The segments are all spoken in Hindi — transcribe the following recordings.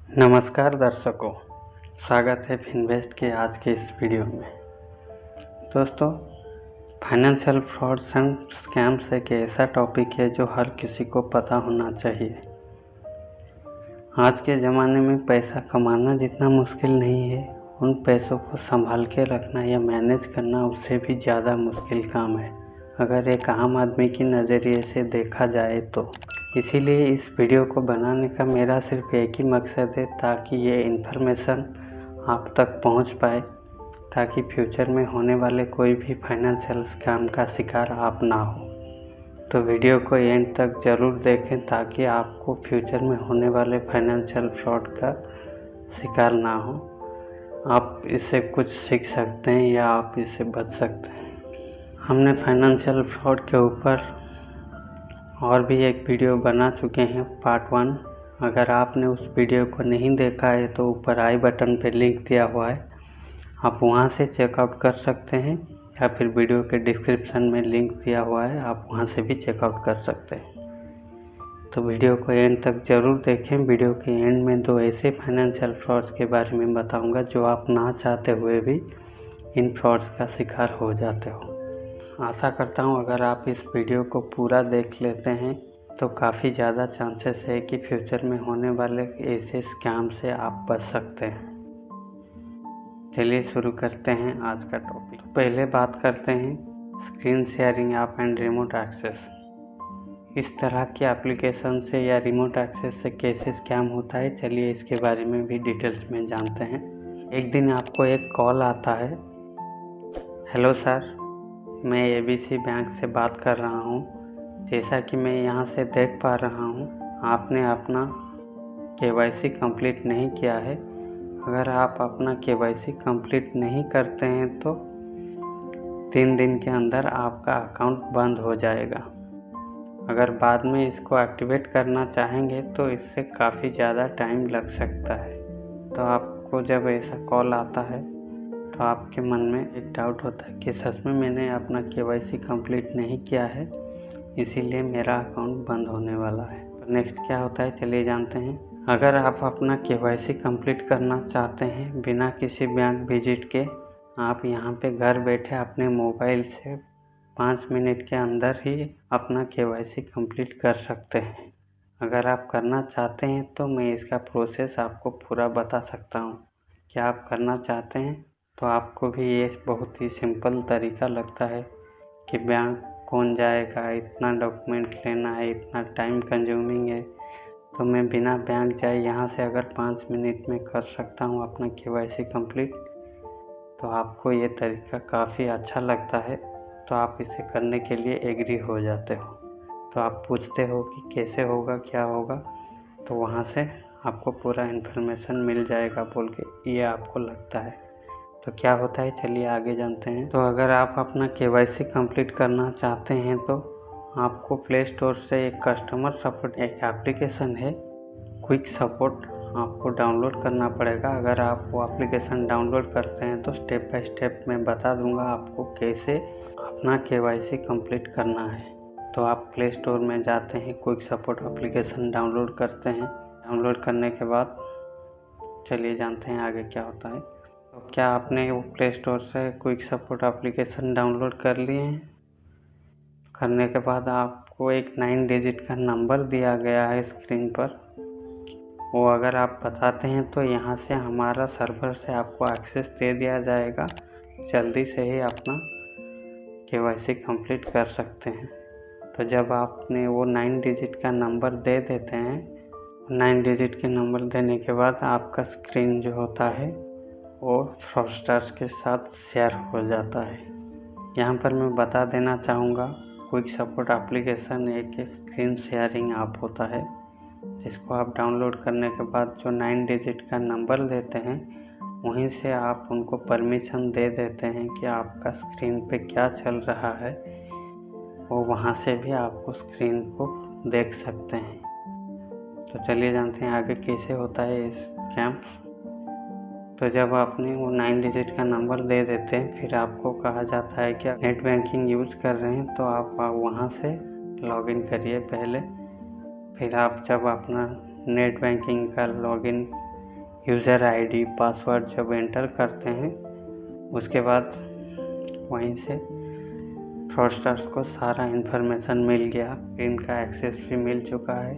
नमस्कार दर्शकों, स्वागत है फिनवेस्ट के आज के इस वीडियो में। दोस्तों, फाइनेंशियल फ्रॉड एंड स्कैम्स एक ऐसा टॉपिक है जो हर किसी को पता होना चाहिए। आज के ज़माने में पैसा कमाना जितना मुश्किल नहीं है, उन पैसों को संभाल के रखना या मैनेज करना उससे भी ज़्यादा मुश्किल काम है, अगर एक आम आदमी की नज़रिए से देखा जाए तो। इसीलिए इस वीडियो को बनाने का मेरा सिर्फ एक ही मकसद है, ताकि ये इन्फॉर्मेशन आप तक पहुंच पाए, ताकि फ्यूचर में होने वाले कोई भी फाइनेंशियल स्कैम का शिकार आप ना हो। तो वीडियो को एंड तक ज़रूर देखें, ताकि आपको फ्यूचर में होने वाले फाइनेंशियल फ्रॉड का शिकार ना हो। आप इससे कुछ सीख सकते हैं या आप इससे बच सकते हैं। हमने फाइनेंशियल फ्रॉड के ऊपर और भी एक वीडियो बना चुके हैं, पार्ट 1। अगर आपने उस वीडियो को नहीं देखा है तो ऊपर आई बटन पर लिंक दिया हुआ है, आप वहां से चेकआउट कर सकते हैं, या फिर वीडियो के डिस्क्रिप्शन में लिंक दिया हुआ है, आप वहां से भी चेकआउट कर सकते हैं। तो वीडियो को एंड तक ज़रूर देखें। वीडियो के एंड में 2 ऐसे फाइनेंशियल फ्रॉड्स के बारे में बताऊँगा जो आप ना चाहते हुए भी इन फ्रॉड्स का शिकार हो जाते हो। आशा करता हूँ अगर आप इस वीडियो को पूरा देख लेते हैं तो काफ़ी ज़्यादा चांसेस है कि फ्यूचर में होने वाले ऐसे स्कैम से आप बच सकते हैं। चलिए शुरू करते हैं आज का टॉपिक। पहले बात करते हैं screen sharing app and remote access. इस तरह की एप्लीकेशन से या रिमोट एक्सेस से कैसे स्कैम होता है, चलिए इसके बारे में भी डिटेल्स में जानते हैं। एक दिन आपको एक कॉल आता है, हेलो सर, मैं ABC बैंक से बात कर रहा हूँ। जैसा कि मैं यहाँ से देख पा रहा हूँ, आपने अपना KYC कंप्लीट नहीं किया है। अगर आप अपना KYC कंप्लीट नहीं करते हैं तो 3 दिन के अंदर आपका अकाउंट बंद हो जाएगा। अगर बाद में इसको एक्टिवेट करना चाहेंगे तो इससे काफ़ी ज़्यादा टाइम लग सकता है। तो आपको जब ऐसा कॉल आता है तो आपके मन में एक डाउट होता है कि सच में मैंने अपना KYC कंप्लीट नहीं किया है, इसीलिए मेरा अकाउंट बंद होने वाला है। तो नेक्स्ट क्या होता है, चलिए जानते हैं। अगर आप अपना KYC कंप्लीट करना चाहते हैं बिना किसी बैंक विजिट के, आप यहाँ पे घर बैठे अपने मोबाइल से 5 मिनट के अंदर ही अपना KYC कंप्लीट कर सकते हैं। अगर आप करना चाहते हैं तो मैं इसका प्रोसेस आपको पूरा बता सकता हूँ। क्या आप करना चाहते हैं तो आपको भी ये बहुत ही सिंपल तरीका लगता है कि बैंक कौन जाएगा, इतना डॉक्यूमेंट लेना है, इतना टाइम कंज्यूमिंग है, तो मैं बिना बैंक जाए यहाँ से अगर 5 मिनट में कर सकता हूँ अपना KYC कंप्लीट, तो आपको ये तरीका काफ़ी अच्छा लगता है, तो आप इसे करने के लिए एग्री हो जाते हो। तो आप पूछते हो कि कैसे होगा, क्या होगा, तो वहाँ से आपको पूरा इन्फॉर्मेशन मिल जाएगा बोल के ये आपको लगता है। तो क्या होता है, चलिए आगे जानते हैं। तो अगर आप अपना KYC कंप्लीट करना चाहते हैं तो आपको प्ले स्टोर से एक कस्टमर सपोर्ट एक एप्लीकेशन है, क्विक सपोर्ट, आपको डाउनलोड करना पड़ेगा। अगर आप वो एप्लीकेशन डाउनलोड करते हैं तो स्टेप बाय स्टेप मैं बता दूंगा आपको कैसे अपना KYC कंप्लीट करना है। तो आप प्ले स्टोर में जाते हैं, क्विक सपोर्ट एप्लीकेशन डाउनलोड करते हैं। डाउनलोड करने के बाद चलिए जानते हैं आगे क्या होता है। तो क्या आपने वो प्ले स्टोर से क्विक सपोर्ट एप्लीकेशन डाउनलोड कर लिए हैं? करने के बाद आपको एक 9 डिजिट का नंबर दिया गया है स्क्रीन पर, वो अगर आप बताते हैं तो यहाँ से हमारा सर्वर से आपको एक्सेस दे दिया जाएगा। जल्दी से ही अपना KYC कंप्लीट कर सकते हैं। तो जब आपने वो 9 डिजिट का नंबर दे देते हैं, 9 डिजिट के नंबर देने के बाद आपका स्क्रीन जो होता है वो फ्रॉडस्टर्स के साथ शेयर हो जाता है। यहाँ पर मैं बता देना चाहूँगा, क्विक सपोर्ट एप्लीकेशन एक स्क्रीन शेयरिंग ऐप होता है, जिसको आप डाउनलोड करने के बाद जो 9 डिजिट का नंबर देते हैं, वहीं से आप उनको परमिशन दे देते हैं कि आपका स्क्रीन पे क्या चल रहा है, वो वहाँ से भी आपको स्क्रीन को देख सकते हैं। तो चलिए जानते हैं आगे कैसे होता है इस स्कैम। तो जब आपने वो 9 डिजिट का नंबर दे देते हैं, फिर आपको कहा जाता है कि आप नेट बैंकिंग यूज़ कर रहे हैं तो आप वहाँ से लॉगिन करिए पहले। फिर आप जब अपना नेट बैंकिंग का लॉगिन यूज़र आईडी पासवर्ड जब एंटर करते हैं उसके बाद वहीं से फ्रॉडस्टर्स को सारा इन्फॉर्मेशन मिल गया, स्क्रीन का एक्सेस भी मिल चुका है।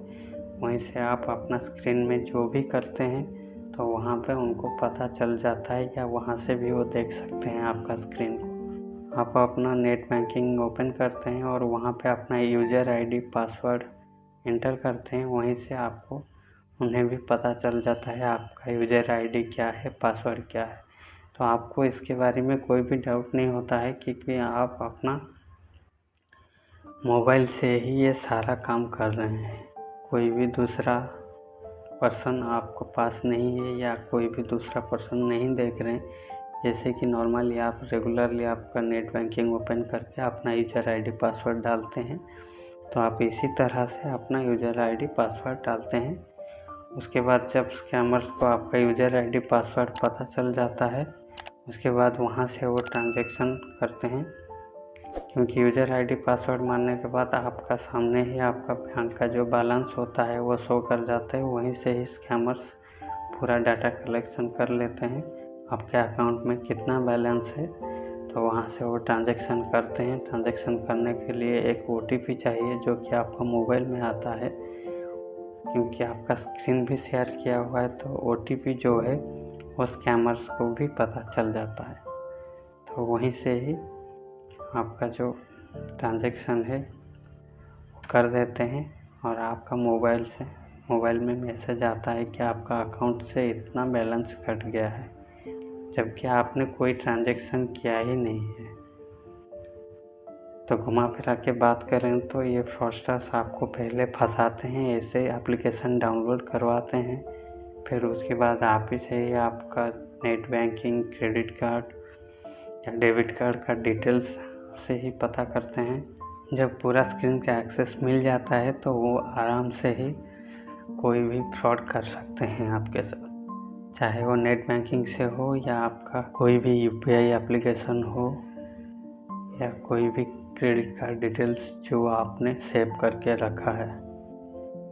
वहीं से आप अपना स्क्रीन में जो भी करते हैं तो वहाँ पे उनको पता चल जाता है, या वहाँ से भी वो देख सकते हैं आपका स्क्रीन को। आप अपना नेट बैंकिंग ओपन करते हैं और वहाँ पे अपना यूज़र आईडी पासवर्ड एंटर करते हैं। वहीं से आपको उन्हें भी पता चल जाता है आपका यूज़र आईडी क्या है, पासवर्ड क्या है। तो आपको इसके बारे में कोई भी डाउट नहीं होता है, क्योंकि आप अपना मोबाइल से ही ये सारा काम कर रहे हैं। कोई भी दूसरा पर्सन आपको पास नहीं है, या कोई भी दूसरा पर्सन नहीं देख रहे हैं। जैसे कि नॉर्मली आप रेगुलरली आपका नेट बैंकिंग ओपन करके अपना यूज़र आईडी पासवर्ड डालते हैं, तो आप इसी तरह से अपना यूज़र आईडी पासवर्ड डालते हैं। उसके बाद जब स्कैमर्स को आपका यूज़र आईडी पासवर्ड पता चल जाता है, उसके बाद वहाँ से वो ट्रांजैक्शन करते हैं, क्योंकि यूज़र आईडी पासवर्ड मारने के बाद आपका सामने ही आपका बैंक का जो बैलेंस होता है वो शो कर जाता है। वहीं से ही स्कैमर्स पूरा डाटा कलेक्शन कर लेते हैं, आपके अकाउंट में कितना बैलेंस है, तो वहाँ से वो ट्रांजैक्शन करते हैं। ट्रांजैक्शन करने के लिए एक OTP चाहिए जो कि आपका मोबाइल में आता है, क्योंकि आपका स्क्रीन भी शेयर किया हुआ है, तो OTP जो है वो स्कैमर्स को भी पता चल जाता है। तो वहीं से ही आपका जो ट्रांजैक्शन है वो कर देते हैं, और आपका मोबाइल में मैसेज आता है कि आपका अकाउंट से इतना बैलेंस कट गया है, जबकि आपने कोई ट्रांजैक्शन किया ही नहीं है। तो घुमा फिरा के बात करें तो ये फ्रॉडस्टर्स आपको पहले फंसाते हैं, ऐसे एप्लीकेशन डाउनलोड करवाते हैं, फिर उसके बाद आप ही से ही आपका नेट बैंकिंग, क्रेडिट कार्ड या डेबिट कार्ड का डिटेल्स से ही पता करते हैं। जब पूरा स्क्रीन का एक्सेस मिल जाता है तो वो आराम से ही कोई भी फ्रॉड कर सकते हैं आपके साथ, चाहे वो नेट बैंकिंग से हो, या आपका कोई भी UPI एप्लीकेशन हो, या कोई भी क्रेडिट कार्ड डिटेल्स जो आपने सेव करके रखा है,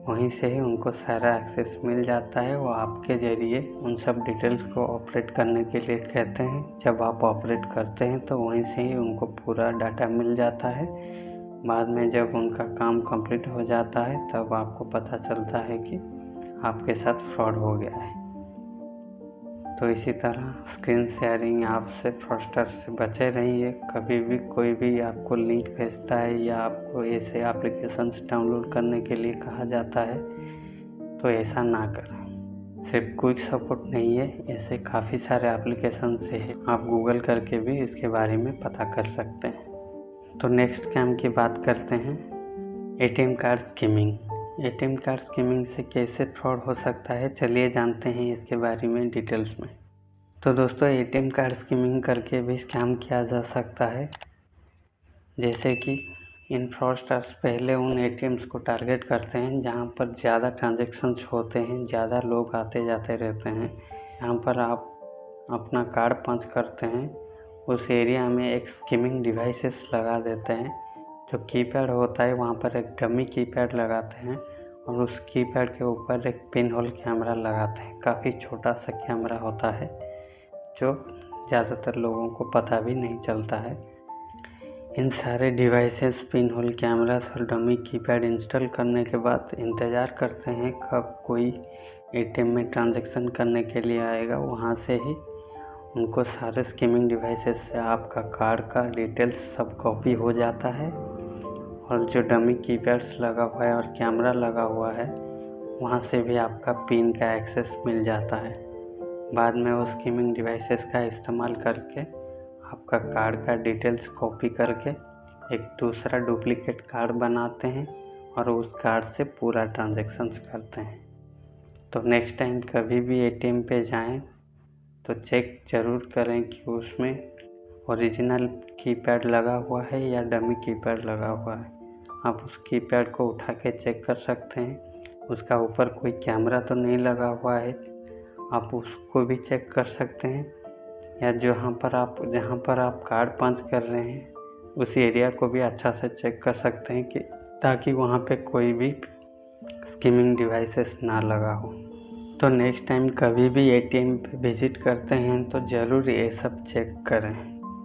वहीं से ही उनको सारा एक्सेस मिल जाता है। वो आपके ज़रिए उन सब डिटेल्स को ऑपरेट करने के लिए कहते हैं। जब आप ऑपरेट करते हैं तो वहीं से ही उनको पूरा डाटा मिल जाता है। बाद में जब उनका काम कंप्लीट हो जाता है तब आपको पता चलता है कि आपके साथ फ्रॉड हो गया है। तो इसी तरह स्क्रीन शेयरिंग ऐप से फ्रॉडस्टर से बचे रहिए। कभी भी कोई भी आपको लिंक भेजता है या आपको ऐसे एप्लीकेशंस डाउनलोड करने के लिए कहा जाता है तो ऐसा ना करें। सिर्फ क्विक सपोर्ट नहीं है, ऐसे काफ़ी सारे एप्लीकेशन से है, आप गूगल करके भी इसके बारे में पता कर सकते हैं। तो नेक्स्ट स्कैम की बात करते हैं, ATM card skimming. ATM card skimming से कैसे फ्रॉड हो सकता है, चलिए जानते हैं इसके बारे में डिटेल्स में। तो दोस्तों, ATM कार्ड स्कीमिंग करके भी स्कैम किया जा सकता है। जैसे कि इन फ्रॉडस्टर्स पहले उन ATMs को टारगेट करते हैं जहां पर ज़्यादा ट्रांजैक्शंस होते हैं, ज़्यादा लोग आते जाते रहते हैं। यहाँ पर आप अपना कार्ड पंच करते हैं, उस एरिया में एक स्कीमिंग डिवाइसेस लगा देते हैं। जो कीपैड होता है वहाँ पर एक डमी कीपैड लगाते हैं, और उस कीपैड के ऊपर एक पिन होल कैमरा लगाते हैं। काफ़ी छोटा सा कैमरा होता है जो ज़्यादातर लोगों को पता भी नहीं चलता है। इन सारे डिवाइसेस, पिन होल कैमरास और डमी कीपैड इंस्टॉल करने के बाद इंतज़ार करते हैं कब कोई ATM में ट्रांजैक्शन करने के लिए आएगा। वहाँ से ही उनको सारे स्कीमिंग डिवाइसेस से आपका कार्ड का डिटेल्स सब कॉपी हो जाता है, और जो डमी कीपैड्स लगा हुआ है और कैमरा लगा हुआ है वहाँ से भी आपका पिन का एक्सेस मिल जाता है। बाद में वो स्कीमिंग डिवाइसेस का इस्तेमाल करके आपका कार्ड का डिटेल्स कॉपी करके एक दूसरा डुप्लीकेट कार्ड बनाते हैं, और उस कार्ड से पूरा ट्रांजैक्शंस करते हैं। तो नेक्स्ट टाइम कभी भी ATM पे जाएं तो चेक ज़रूर करें कि उसमें ओरिजिनल कीपैड लगा हुआ है या डमी कीपैड लगा हुआ है। आप उस कीपैड को उठा के चेक कर सकते हैं, उसका ऊपर कोई कैमरा तो नहीं लगा हुआ है, आप उसको भी चेक कर सकते हैं। या जहाँ पर आप कार्ड पंच कर रहे हैं उस एरिया को भी अच्छा से चेक कर सकते हैं कि ताकि वहाँ पे कोई भी स्कीमिंग डिवाइसेस ना लगा हो। तो नेक्स्ट टाइम कभी भी एटीएम पे विज़िट करते हैं तो ज़रूर ये सब चेक करें।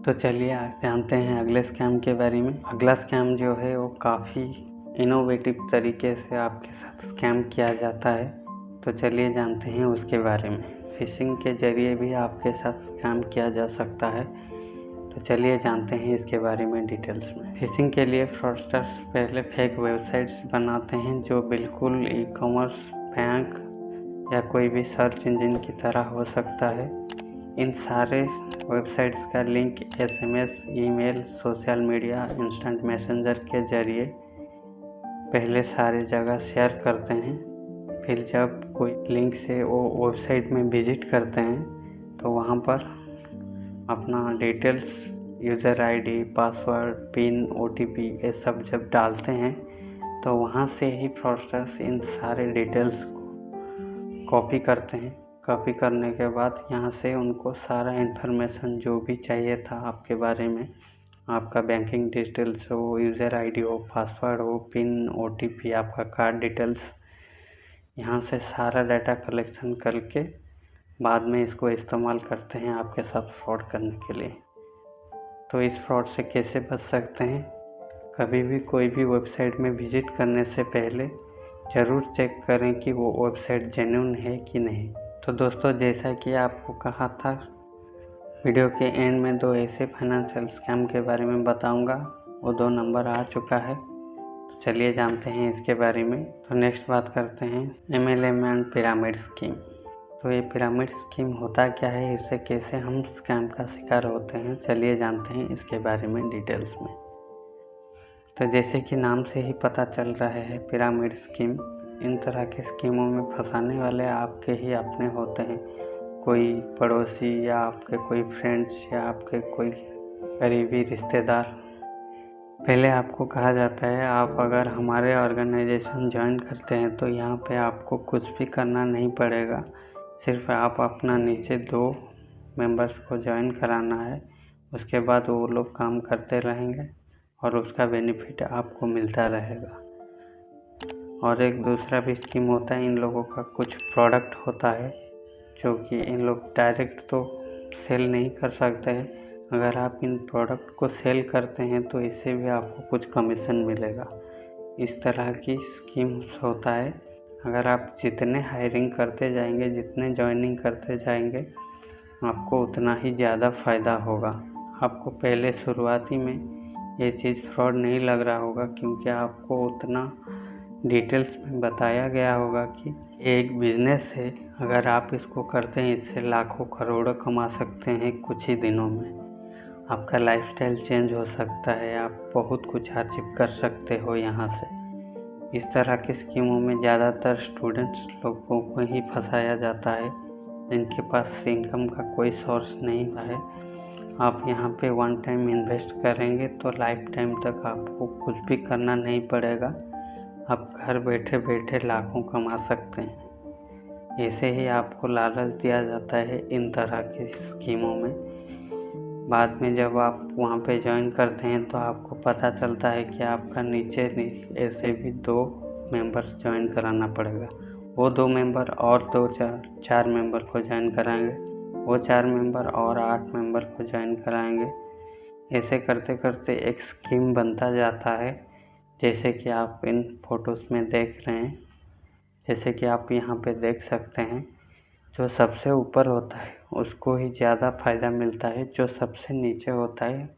तो चलिए आज जानते हैं अगले स्कैम के बारे में। अगला स्कैम जो है वो काफ़ी इनोवेटिव तरीके से आपके साथ स्कैम किया जाता है। तो चलिए जानते हैं उसके बारे में। फिशिंग के ज़रिए भी आपके साथ स्कैम किया जा सकता है। तो चलिए जानते हैं इसके बारे में डिटेल्स में। फिशिंग के लिए फ्रॉडस्टर्स पहले फेक वेबसाइट्स बनाते हैं जो बिल्कुल ई कॉमर्स, बैंक या कोई भी सर्च इंजन की तरह हो सकता है। इन सारे वेबसाइट्स का link SMS, email, social media, instant messenger के ज़रिए पहले सारे जगह शेयर करते हैं। फिर जब कोई लिंक से वो वेबसाइट में विज़िट करते हैं तो वहाँ पर अपना details, user ID, password, pin, OTP ये सब जब डालते हैं तो वहाँ से ही फ्रॉडस्टर्स इन सारे डिटेल्स को कॉपी करते हैं। कॉपी करने के बाद यहाँ से उनको सारा इन्फॉर्मेशन जो भी चाहिए था आपके बारे में, आपका बैंकिंग डिटेल्स हो, यूज़र ID हो, पासवर्ड हो, पिन, OTP, आपका कार्ड डिटेल्स, यहाँ से सारा डाटा कलेक्शन करके बाद में इसको इस्तेमाल करते हैं आपके साथ फ्रॉड करने के लिए। तो इस फ्रॉड से कैसे बच सकते हैं? कभी भी कोई भी वेबसाइट में विज़िट करने से पहले ज़रूर चेक करें कि वो वेबसाइट जेन्युइन है कि नहीं। तो दोस्तों, जैसा कि आपको कहा था, वीडियो के एंड में 2 ऐसे फाइनेंशियल स्कैम के बारे में बताऊंगा। वो 2 नंबर आ चुका है। तो चलिए जानते हैं इसके बारे में। तो नेक्स्ट बात करते हैं MLM एंड पिरामिड स्कीम। तो ये पिरामिड स्कीम होता क्या है, इससे कैसे हम स्कैम का शिकार होते हैं, चलिए जानते हैं इसके बारे में डिटेल्स में। तो जैसे कि नाम से ही पता चल रहा है, पिरामिड स्कीम, इन तरह की स्कीमों में फंसाने वाले आपके ही अपने होते हैं। कोई पड़ोसी या आपके कोई फ्रेंड्स या आपके कोई करीबी रिश्तेदार। पहले आपको कहा जाता है आप अगर हमारे ऑर्गेनाइजेशन ज्वाइन करते हैं तो यहाँ पे आपको कुछ भी करना नहीं पड़ेगा। सिर्फ आप अपना नीचे 2 मेंबर्स को ज्वाइन कराना है। उसके बाद वो लोग काम करते रहेंगे और उसका बेनिफिट आपको मिलता रहेगा। और एक दूसरा भी स्कीम होता है, इन लोगों का कुछ प्रोडक्ट होता है जो कि इन लोग डायरेक्ट तो सेल नहीं कर सकते हैं। अगर आप इन प्रोडक्ट को सेल करते हैं तो इससे भी आपको कुछ कमीशन मिलेगा। इस तरह की स्कीम्स होता है। अगर आप जितने हायरिंग करते जाएंगे, जितने जॉइनिंग करते जाएंगे, आपको उतना ही ज़्यादा फ़ायदा होगा। आपको पहले शुरुआती में ये चीज़ फ्रॉड नहीं लग रहा होगा क्योंकि आपको उतना डिटेल्स में बताया गया होगा कि ये एक बिज़नेस है। अगर आप इसको करते हैं, इससे लाखों करोड़ों कमा सकते हैं कुछ ही दिनों में। आपका लाइफस्टाइल चेंज हो सकता है, आप बहुत कुछ अचीव कर सकते हो यहाँ से। इस तरह की स्कीमों में ज़्यादातर स्टूडेंट्स लोगों को ही फंसाया जाता है जिनके पास इनकम का कोई सोर्स नहीं है। आप यहाँ पे 1 टाइम इन्वेस्ट करेंगे तो लाइफ टाइम तक आपको कुछ भी करना नहीं पड़ेगा। आप घर बैठे बैठे लाखों कमा सकते हैं। ऐसे ही आपको लालच दिया जाता है इन तरह की स्कीमों में। बाद में जब आप वहाँ पे ज्वाइन करते हैं तो आपको पता चलता है कि आपका नीचे ऐसे भी 2 मेंबर्स ज्वाइन कराना पड़ेगा। वो 2 मेंबर और 4 मेंबर को ज्वाइन कराएंगे, वो 4 मेंबर और 8 मेंबर को ज्वाइन कराएंगे। ऐसे करते करते एक स्कीम बनता जाता है, जैसे कि आप इन फोटोज़ में देख रहे हैं। जैसे कि आप यहाँ पे देख सकते हैं, जो सबसे ऊपर होता है उसको ही ज़्यादा फ़ायदा मिलता है, जो सबसे नीचे होता है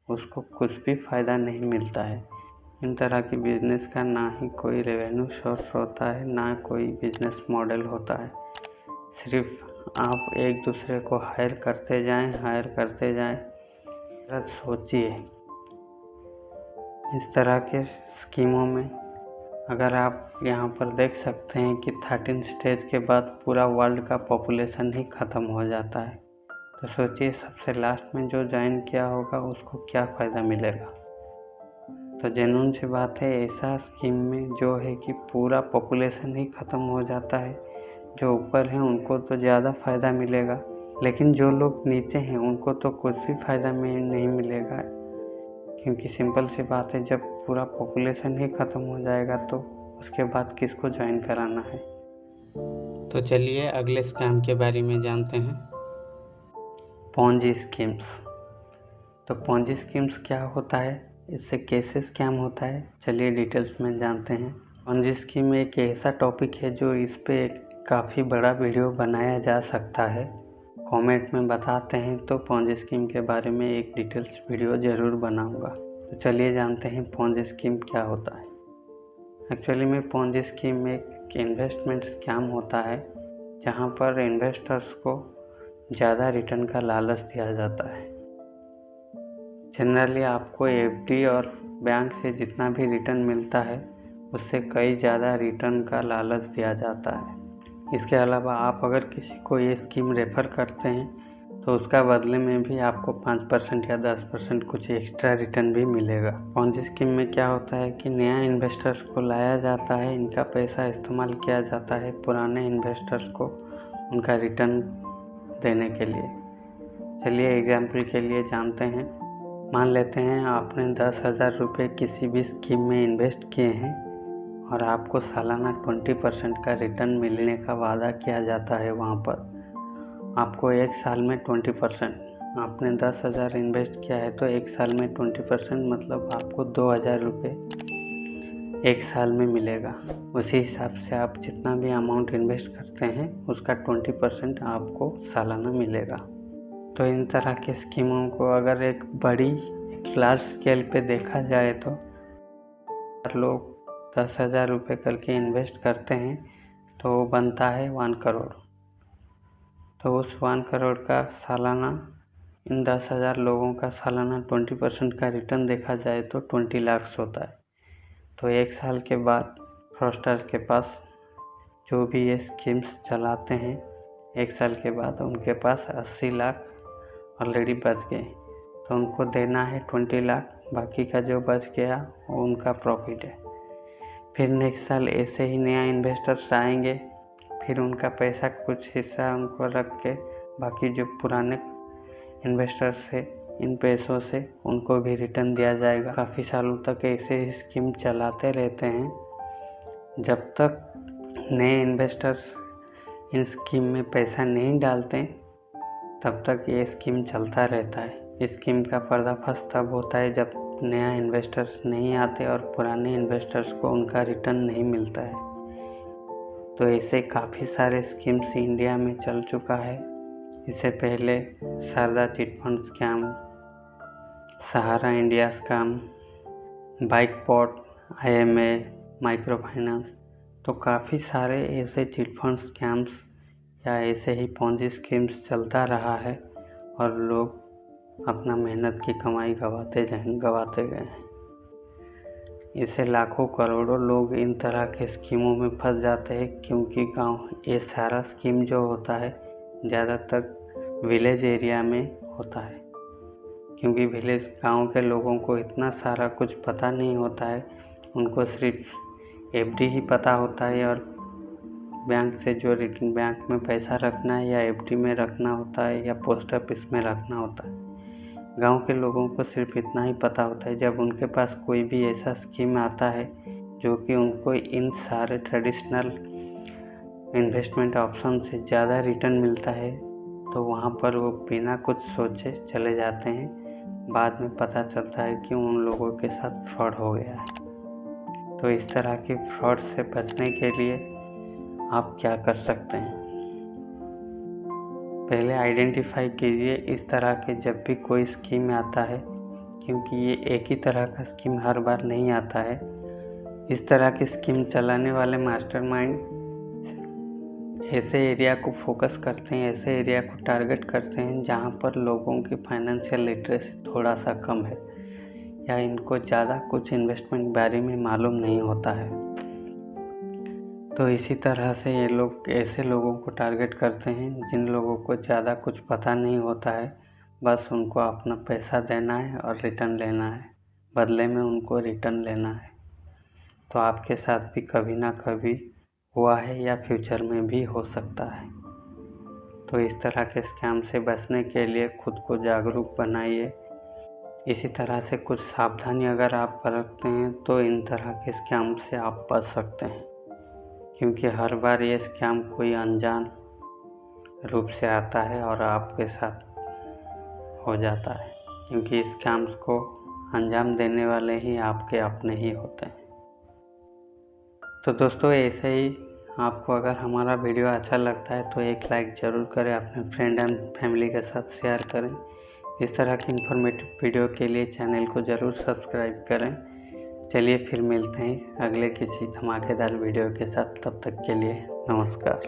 उसको कुछ भी फ़ायदा नहीं मिलता है। इन तरह की बिज़नेस का ना ही कोई रेवेन्यू सोर्स होता है, ना कोई बिज़नेस मॉडल होता है। सिर्फ आप एक दूसरे को हायर करते जाएं। सोचिए, इस तरह के स्कीमों में अगर आप यहाँ पर देख सकते हैं कि 13 स्टेज के बाद पूरा वर्ल्ड का पॉपुलेशन ही ख़त्म हो जाता है। तो सोचिए, सबसे लास्ट में जो ज्वाइन किया होगा उसको क्या फ़ायदा मिलेगा। तो जेन्युइन सी बात है, ऐसा स्कीम में जो है कि पूरा पॉपुलेशन ही ख़त्म हो जाता है। जो ऊपर हैं उनको तो ज़्यादा फ़ायदा मिलेगा, लेकिन जो लोग नीचे हैं उनको तो कुछ भी फ़ायदा नहीं मिलेगा। क्योंकि सिंपल सी बात है, जब पूरा पॉपुलेशन ही ख़त्म हो जाएगा तो उसके बाद किसको ज्वाइन कराना है। तो चलिए अगले स्कैम के बारे में जानते हैं, पोंजी स्कीम्स। तो पोंजी स्कीम्स क्या होता है, इससे कैसे स्कैम होता है, चलिए डिटेल्स में जानते हैं। पोंजी स्कीम एक ऐसा टॉपिक है जो इस पे काफ़ी बड़ा वीडियो बनाया जा सकता है। कमेंट में बताते हैं तो पोंजी स्कीम के बारे में एक डिटेल्स वीडियो ज़रूर बनाऊंगा। तो चलिए जानते हैं पोंजी स्कीम क्या होता है। एक्चुअली में पोंजी स्कीम एक इन्वेस्टमेंट स्कैम होता है जहां पर इन्वेस्टर्स को ज़्यादा रिटर्न का लालच दिया जाता है। जनरली आपको एफडी और बैंक से जितना भी रिटर्न मिलता है उससे कई ज़्यादा रिटर्न का लालच दिया जाता है। इसके अलावा आप अगर किसी को ये स्कीम रेफ़र करते हैं तो उसका बदले में भी आपको 5% या 10% कुछ एक्स्ट्रा रिटर्न भी मिलेगा। पोंजी स्कीम में क्या होता है कि नया इन्वेस्टर्स को लाया जाता है, इनका पैसा इस्तेमाल किया जाता है पुराने इन्वेस्टर्स को उनका रिटर्न देने के लिए। चलिए एग्जाम्पल के लिए जानते हैं। मान लेते हैं आपने 10,000 रुपये किसी भी स्कीम में इन्वेस्ट किए हैं और आपको सालाना 20% का रिटर्न मिलने का वादा किया जाता है। वहाँ पर आपको एक साल में 20%, आपने 10,000 इन्वेस्ट किया है तो एक साल में 20% मतलब आपको 2,000 रुपये एक साल में मिलेगा। उसी हिसाब से आप जितना भी अमाउंट इन्वेस्ट करते हैं उसका 20% आपको सालाना मिलेगा। तो इन तरह की स्कीमों को अगर एक लार्ज स्केल पे देखा जाए तो लोग 10,000 रुपये करके इन्वेस्ट करते हैं तो बनता है 1 करोड़। तो उस 1 करोड़ का सालाना इन 10,000 लोगों का सालाना 20% का रिटर्न देखा जाए तो 20 लाख होता है। तो एक साल के बाद फ्रॉस्टर्स के पास जो भी ये स्कीम्स चलाते हैं, एक साल के बाद उनके पास 80 लाख ऑलरेडी बच गए। तो उनको देना है 20 लाख, बाकी का जो बच गया वो उनका प्रॉफिट है। फिर नेक्स्ट साल ऐसे ही नया इन्वेस्टर्स आएंगे, फिर उनका पैसा कुछ हिस्सा उनको रख के बाकी जो पुराने इन्वेस्टर्स से इन पैसों से उनको भी रिटर्न दिया जाएगा। काफ़ी सालों तक ऐसे ही स्कीम चलाते रहते हैं। जब तक नए इन्वेस्टर्स इन स्कीम में पैसा नहीं डालते तब तक ये स्कीम चलता रहता है। इस स्कीम का पर्दाफाश तब होता है जब नया इन्वेस्टर्स नहीं आते और पुराने इन्वेस्टर्स को उनका रिटर्न नहीं मिलता है। तो ऐसे काफ़ी सारे स्कीम्स इंडिया में चल चुका है। इससे पहले Sharda chit fund scam, Sahara India scam, bike bot, IMA, micro finance, तो काफ़ी सारे ऐसे चिट फंड स्कैम्स या ऐसे ही पोंजी स्कीम्स चलता रहा है और लोग अपना मेहनत की कमाई गवाते गए हैं। इससे लाखों करोड़ों लोग इन तरह के स्कीमों में फंस जाते हैं क्योंकि ये सारा स्कीम जो होता है ज़्यादातर विलेज एरिया में होता है, क्योंकि गांव के लोगों को इतना सारा कुछ पता नहीं होता है। उनको सिर्फ FD ही पता होता है और बैंक से जो रिटर्न बैंक में पैसा रखना है या FD में रखना होता है या पोस्ट ऑफिस में रखना होता है। गांव के लोगों को सिर्फ इतना ही पता होता है। जब उनके पास कोई भी ऐसा स्कीम आता है जो कि उनको इन सारे ट्रेडिशनल इन्वेस्टमेंट ऑप्शन से ज़्यादा रिटर्न मिलता है तो वहाँ पर वो बिना कुछ सोचे चले जाते हैं। बाद में पता चलता है कि उन लोगों के साथ फ्रॉड हो गया है। तो इस तरह के फ्रॉड से बचने के लिए आप क्या कर सकते हैं? पहले आइडेंटिफाई कीजिए इस तरह के जब भी कोई स्कीम आता है, क्योंकि ये एक ही तरह का स्कीम हर बार नहीं आता है। इस तरह की स्कीम चलाने वाले मास्टरमाइंड ऐसे एरिया को फोकस करते हैं, ऐसे एरिया को टारगेट करते हैं जहाँ पर लोगों की फाइनेंशियल लिटरेसी थोड़ा सा कम है या इनको ज़्यादा कुछ इन्वेस्टमेंट बारे में मालूम नहीं होता है। तो इसी तरह से ये लोग ऐसे लोगों को टारगेट करते हैं जिन लोगों को ज़्यादा कुछ पता नहीं होता है, बस उनको अपना पैसा देना है और रिटर्न लेना है, बदले में उनको रिटर्न लेना है। तो आपके साथ भी कभी ना कभी हुआ है या फ्यूचर में भी हो सकता है। तो इस तरह के स्कैम से बचने के लिए खुद को जागरूक बनाइए। इसी तरह से कुछ सावधानी अगर आप बरतते हैं तो इन तरह के स्कैम से आप बच सकते हैं, क्योंकि हर बार ये स्कैम कोई अनजान रूप से आता है और आपके साथ हो जाता है, क्योंकि स्कैम्स को अंजाम देने वाले ही आपके अपने ही होते हैं। तो दोस्तों ऐसे ही आपको अगर हमारा वीडियो अच्छा लगता है तो एक लाइक ज़रूर करें, अपने फ्रेंड एंड फैमिली के साथ शेयर करें। इस तरह की इन्फॉर्मेटिव वीडियो के लिए चैनल को ज़रूर सब्सक्राइब करें। चलिए फिर मिलते हैं अगले किसी धमाकेदार वीडियो के साथ, तब तक के लिए नमस्कार।